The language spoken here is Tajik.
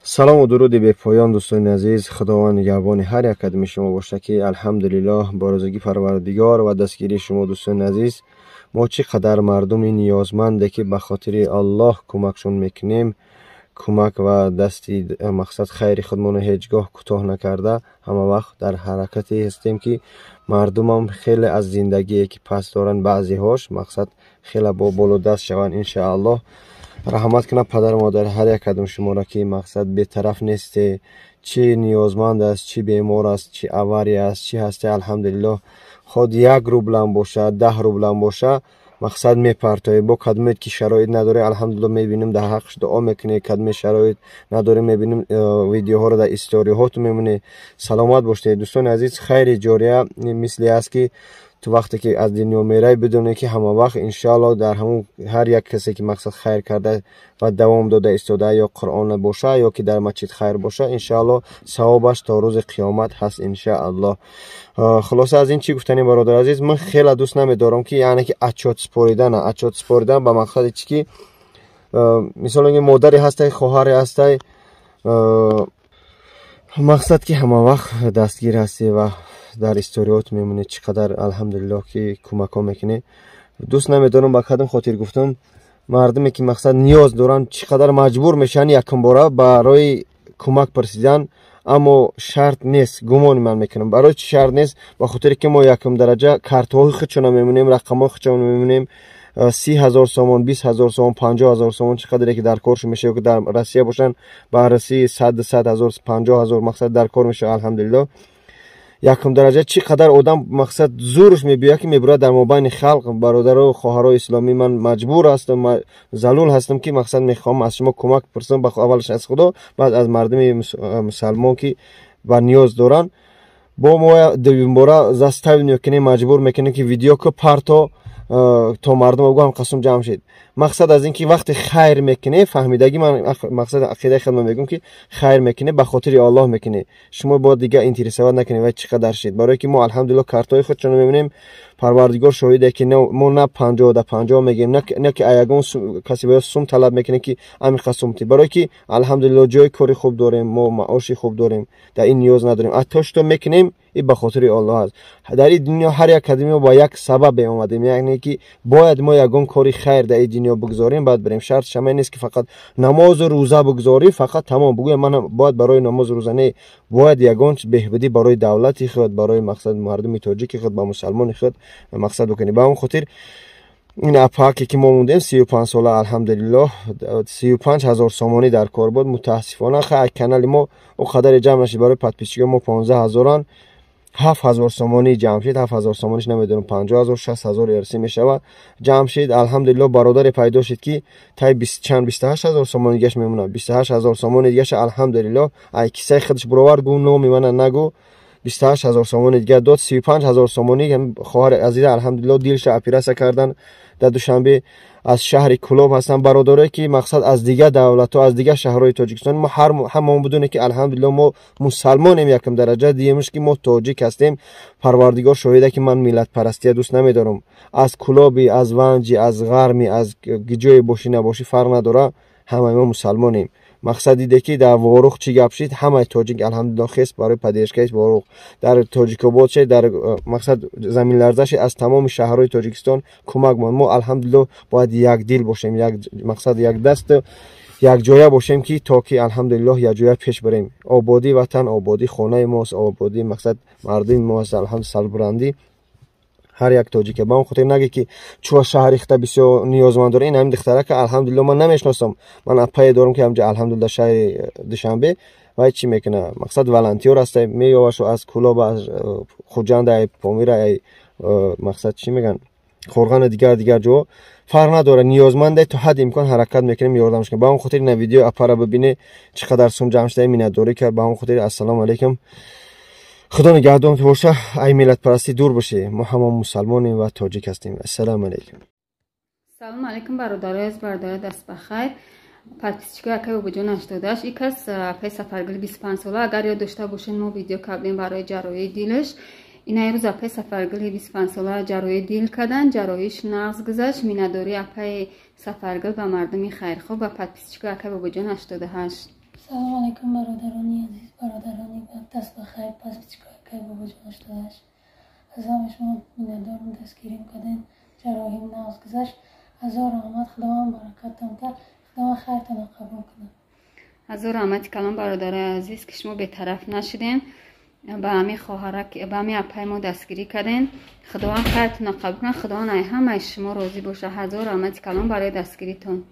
салому дуруди бепоён дӯстони азиз, худованд нигоҳбони ҳар як қадами шумо бошад ки алҳамдулиллоҳ бо розагии парвардигор ва дастгирии шумо дӯстони азиз мо чӣ қадар мардуми ниёзманде ки ба хотири Аллоҳ кӯмакшон мекунем, кӯмак ва дасти мақсад хайри худмонро ҳеҷ гоҳ кӯтоҳ накарда ҳама вақт дар ҳаракате ҳастем ки мардумам хеле аз зиндагие ки паст доранд баъзеҳош мақсад хеле бо болодаст шаванд иншааллоҳ. раҳмат кунад падару модари ҳар як кадом шуморо ки мақсад бетараф несте, чӣ ниёзманд аст, чӣ бемор аст, чӣ авария аст, чӣ ҳасте алҳамдулиллоҳ худ 1 рублам боша 10 рублам боша мақсад мепартоем. бо кадоме ки шароит надоре алҳамдулиллоҳ мебинем дар ҳаққш дуо мекунем, кадоме шароит надоре мебинем видеоҳоро дар историҳоту мемонем. саломат бошед дӯстони азиз. хайри ҷория мисли аст ки تو وقتی که از دنیا میره بدونه که همه وقت انشالله در همون هر یک کسی که مقصد خیر کرده و دوام داده ایستاده یا قرآن باشه یا که در مسجد خیر باشه انشالله ثوابش تا روز قیامت هست انشالله. خلاصه از این چی گفتنی برادر عزیز، من خیلی دوست نمیدارم که یعنی که اچات سپاریدن به مقصد چی که مثلا اینکه مادری هسته خواهری هسته مقصد که همه وقت دستگیر هستی و در استوریات میمونه چقدر الحمدلله که کمک ها میکنه. دوست نمیدارم با کدام خاطر گفتم مردمی که مقصد نیاز دارن چقدر مجبور میشن یکم باره برای کمک پرسیدن، اما شرط نیست. گمان من میکنم برای چی شرط نیست؟ با خاطر که ما یکم درجه کارت های خودشون میمونیم، رقم های خودشون میمونیم. 30,000 سومان، 20,000 سومان، 50,000 سومان چقدر که در کارش میشه که در روسیه باشن بررسی 100,000 50,000 مقصد در کار میشه الحمدلله. یکم درجه چقدر آدم مقصد زورش میبیه که میبره در مابین خلق برادر و خواهرای اسلامی. من مجبور هستم زلول هستم که مقصد میخوام از شما کمک پرسم، اولش از خدا بعد از مردم مسلمان که بر نیاز دارن. با ما دویم باره زستاوی میکنه مجبور میکنه که ویدیو که پارتو تا مردم بگم قسم جمع شد. مقصد از اینکه وقت خیر میکنه فهمیدگی من مقصد عقیده خودم میگم که خیر میکنه به خاطر الله میکنه، شما با دیگه اینترسواد نکنید و چقدر شد. برای که ما الحمدلله کارتای خودشون میبینیم پروردگار شاهده که ما نه 50 تا 50 میگیم، نه که ایگون کسی باید سوم طلب میکنه که همین قسمتی. برای که الحمدلله جای کاری خوب داریم، ما معاشی خوب داریم، در این نیاز نداریم. اتاش تو میکنیم این به خاطر الله است. در این دنیا هر یک کدوم با یک سبب اومدیم، یعنی که باید ما یگون کاری خیر در این دنیا بگذاریم بعد بریم. شرط شما نیست که فقط نماز و روزه بگذاری فقط تمام بگویم من باید برای نماز و روزه، نه، باید یگون بهبودی برای دولت خود، برای مقصد مردم تاجیک خود با مسلمان خود مقصد بکنی. با اون خاطر این اپاکی که ما موندیم 35 ساله الحمدلله 35,000 سومانی در کار بود. متاسفانه خیلی کانال ما او قدر جمع نشد. برای پادپیچگی ما 15,000 7,000 سومانی جمع شد. 7,000 سومانیش نمیدونم 50,000 60,000 ارسی میشه جمع شد. الحمدلله برادر پیدا شد که تا 28,000 سومانی دیگه میمونه. 28,000 سومانی دیگه الحمدلله ای کیسه خودش برآورد گو نو میمونه نگو 28,000 سومانی دیگه داد. 35,000 سومانی خواهر عزیز الحمدلله دیلش اپیراسه کردن در دوشنبه از شهر کلوب هستن برادرایی که مقصد از دیگه دولت و از دیگه شهرهای تاجیکستان. ما همون بدونه که الحمدلله ما مسلمانیم یکم درجه دیمش که ما تاجیک هستیم. پروردگار شاهده که من ملت پرستی دوست نمیدارم. از کلوبی، از ونجی، از غرمی، از گجای باشی نباشی فرق نداره، همه ما مسلمانیم. مقصد ایده که در واروخ چی گپ شد همه تاجیک الحمدلله خست برای پدیشکش واروخ در تاجیکاباد شد، در مقصد زمین لرزش از تمام شهرهای تاجیکستان کمک ما الحمدلله باید یک دل باشیم، یک مقصد یک دست یک جایه باشیم که تا که الحمدلله یک جایه پیش بریم. آبادی وطن، آبادی خانه ماست، آبادی مقصد مردم ماست الحمدلله سربلندی هر یک تاجیک. با اون خاطر نگه که چوه شهر اخته بسیار نیازمند داره. این همین دختره که الحمدلله من نمیشناسم، من اپای دارم که همجا الحمدلله شهر دوشنبه و چی میکنه مقصد ولنتیور است میواشو از کلوب از خوجند ای پامیر ای مقصد چی میگن خورغان دیگر جو فرق نداره، نیازمنده تا حد امکان حرکت میکنیم یاردمش کنیم. با اون خاطر این ویدیو اپا را ببینه چقدر سوم جمع شده میناداری کرد. با اون خاطر السلام علیکم، خدا نگهدارت باشه. ای ملت پرستی دور باشه، ما همه مسلمانیم و تاجیک هستیم. السلام علیکم. سلام علیکم برادر دست بخیر. подписчика якай обоҷон 88 ин кас пай сафаргали 25 сола агар ёд дошта бошен мо видео кардем барои ҷарроҳии дилаш. ин рӯз апай сафаргали 25 сола ҷарроҳии дил кардан, ҷарроҳиш нағз гузашт. миннатдорӣ апай сафаргал ба мардуми хайрхоҳ ба подписчика якай обоҷон 88. سلام علیکم برادرانی عزیز، برادرانی دست بخیر. پس چیکار که بابا جان داشت از همه شما میندارم دستگیریم کردین جراحیم ناز گذشت. هزار رحمت، خداوند برکتتان کرد، خداوند خیرتان قبول کنه. هزار رحمت کلام برادرای عزیز که شما بی‌طرف نشدین، با همین خواهرک با همین اپای ما دستگیری کردین. خداوند خیرتون قبول کنه، خداوند همه شما راضی باشه. هزار رحمت کلام برای دستگیریتون.